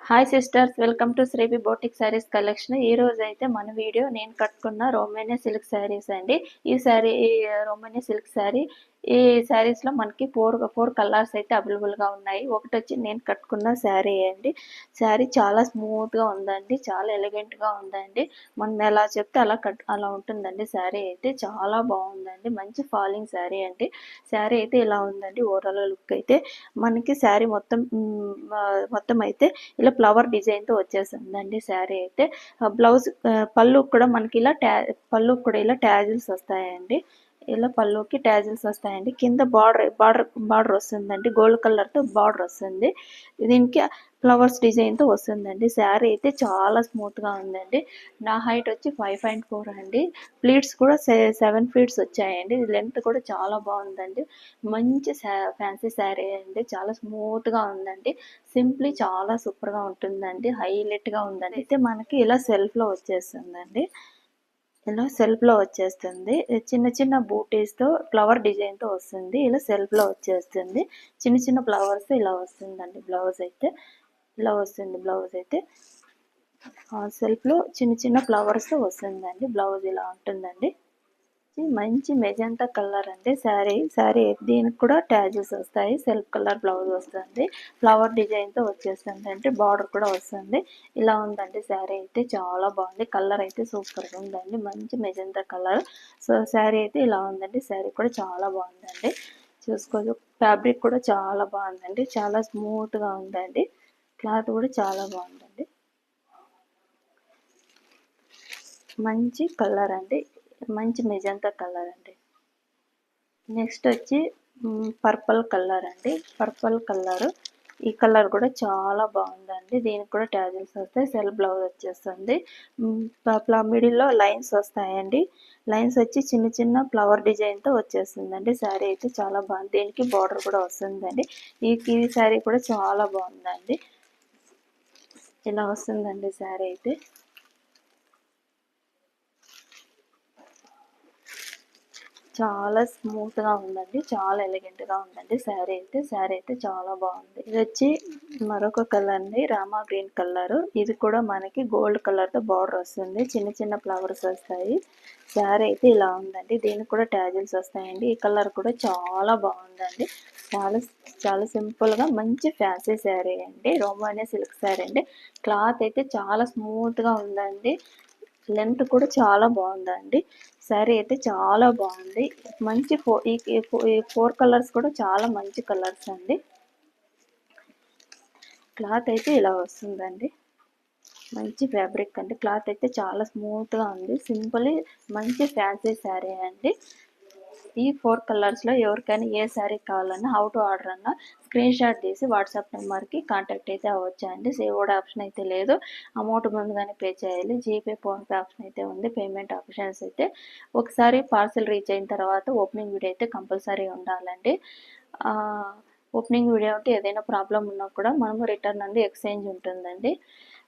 Hi sisters, welcome to Sribi boutique sarees collection. ఈ రోజు అయితే మన వీడియో నేను కట్టుకున్న రోమానియా సిల్క్ శారీస్ అండి. ఈ రోమానియా సిల్క్ శారీ, ఈ శారీస్లో మనకి ఫోర్ కలర్స్ అయితే అవైలబుల్గా ఉన్నాయి. ఒకటి వచ్చి నేను కట్టుకున్న శారీ అండి. శారీ చాలా స్మూత్గా ఉందండి, చాలా ఎలిగెంట్గా ఉందండి. మనం ఎలా చెప్తే అలా ఉంటుందండి. శారీ అయితే చాలా బాగుందండి, మంచి ఫాలింగ్ శారీ అండి. శారీ అయితే ఇలా ఉందండి. ఓవరాల్ లుక్ అయితే మనకి శారీ మొత్తం అయితే ఇలా ఫ్లవర్ డిజైన్తో వచ్చేస్తుందండి. శారీ అయితే బ్లౌజ్ పళ్ళు కూడా మనకి పళ్ళు కూడా ఇలా ట్యాజిల్స్ వస్తాయండి. ఇలా పళ్ళుకి ట్యాజిల్స్ వస్తాయండి. కింద బార్డర్ వస్తుందండి, గోల్డ్ కలర్తో బార్డర్ వస్తుంది. దీనికి ఫ్లవర్స్ డిజైన్తో వస్తుందండి. శారీ అయితే చాలా స్మూత్గా ఉందండి. నా హైట్ వచ్చి 5.4 అండి. ప్లీట్స్ కూడా 7 ఫీట్స్ వచ్చాయండి. లెంత్ కూడా చాలా బాగుందండి. మంచి ఫ్యాన్సీ శారీ అండి, చాలా స్మూత్గా ఉందండి. సింప్లీ చాలా సూపర్గా ఉంటుందండి, హైలైట్గా ఉందండి. అయితే మనకి ఇలా సెల్ఫ్లో వచ్చేస్తుందండి. ఇలా సెల్ఫ్లో వచ్చేస్తుంది. చిన్న చిన్న బూటీస్తో ఫ్లవర్ డిజైన్తో వస్తుంది. ఇలా సెల్ఫ్లో వచ్చేస్తుంది. చిన్న చిన్న ఫ్లవర్స్ ఇలా వస్తుందండి. బ్లౌజ్ అయితే ఇలా వస్తుంది. బ్లౌజ్ అయితే సెల్ఫ్లో చిన్న చిన్న ఫ్లవర్స్ వస్తుందండి. బ్లౌజ్ ఇలా ఉంటుందండి. మంచి మెజంతా కలర్ అండి. శారీ దీనికి కూడా ట్యాజెస్ వస్తాయి. సెల్ఫ్ కలర్ బ్లౌజ్ వస్తుంది. ఫ్లవర్ డిజైన్తో వచ్చేస్తుంది అంటే బార్డర్ కూడా వస్తుంది. ఇలా ఉందండి. శారీ అయితే చాలా బాగుంది. కలర్ అయితే సూపర్గా ఉందండి, మంచి మెజంతా కలర్. సో శారీ అయితే ఇలా ఉందండి. శారీ కూడా చాలా బాగుందండి. చూసుకోవచ్చు, ఫ్యాబ్రిక్ కూడా చాలా బాగుందండి, చాలా స్మూత్గా ఉందండి. క్లాత్ కూడా చాలా బాగుందండి. మంచి కలర్ అండి, మంచి మెజంతా కలర్ అండి. నెక్స్ట్ వచ్చి పర్పుల్ కలర్ అండి. పర్పుల్ కలర్, ఈ కలర్ కూడా చాలా బాగుందండి. దీనికి కూడా ట్యాజిల్స్ వస్తాయి. సెల్ఫ్ బ్లౌజ్ వచ్చేస్తుంది. మిడిల్లో లైన్స్ వస్తాయండి. లైన్స్ వచ్చి చిన్న చిన్న ఫ్లవర్ డిజైన్తో వచ్చేస్తుందండి. శారీ అయితే చాలా బాగుంది. దీనికి బార్డర్ కూడా వస్తుందండి. ఈ శారీ కూడా చాలా బాగుందండి. ఇలా వస్తుందండి శారీ అయితే. చాలా స్మూత్గా ఉందండి, చాలా ఎలిగెంట్గా ఉందండి. శారీ అయితే చాలా బాగుంది. ఇది వచ్చి మరొక కలర్ అండి, రామా గ్రీన్ కలర్. ఇది కూడా మనకి గోల్డ్ కలర్తో బార్డర్ వస్తుంది. చిన్న చిన్న ఫ్లవర్స్ వస్తాయి. శారీ అయితే ఇలా ఉందండి. దీనికి కూడా ట్యాజిల్స్ వస్తాయండి. ఈ కలర్ కూడా చాలా బాగుందండి. చాలా చాలా సింపుల్గా మంచి ఫ్యాన్సీ శారీ అండి, రోమానియా సిల్క్ శారీ అండి. క్లాత్ అయితే చాలా స్మూత్గా ఉందండి. లెంత్ కూడా చాలా బాగుందండి. శారీ అయితే చాలా బాగుంది. మంచి ఈ 4 కలర్స్ కూడా చాలా మంచి కలర్స్ అండి. క్లాత్ అయితే ఇలా వస్తుందండి. మంచి ఫ్యాబ్రిక్ అండి. క్లాత్ అయితే చాలా స్మూత్గా ఉంది. సింపుల్ మంచి ఫ్యాన్సీ శారీ అండి. ఈ 4 కలర్స్లో ఎవరికైనా ఏ శారీ కావాలన్నా, హౌ టు ఆర్డర్ అన్నా స్క్రీన్ షాట్ తీసి వాట్సాప్ నెంబర్కి కాంటాక్ట్ అయితే అవ్వచ్చు అండి. సేవ్డ్ ఆప్షన్ అయితే లేదు, అమౌంట్ ముందుగానే పే చేయాలి. జీపే, ఫోన్పే ఆప్షన్ అయితే ఉంది. పేమెంట్ ఆప్షన్స్ అయితే ఒకసారి పార్సిల్ రీచ్ అయిన తర్వాత ఓపెనింగ్ వీడియో అయితే కంపల్సరీ ఉండాలండి. ఓపెనింగ్ వీడియో అంటే ఏదైనా ప్రాబ్లం ఉన్నా కూడా మనము రిటర్న్ అండి, ఎక్స్చేంజ్ ఉంటుందండి.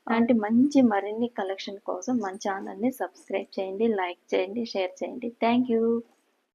అలాంటి మంచి మరిన్ని కలెక్షన్ కోసం మన ఛానల్ని సబ్స్క్రైబ్ చేయండి, లైక్ చేయండి, షేర్ చేయండి. Thank you.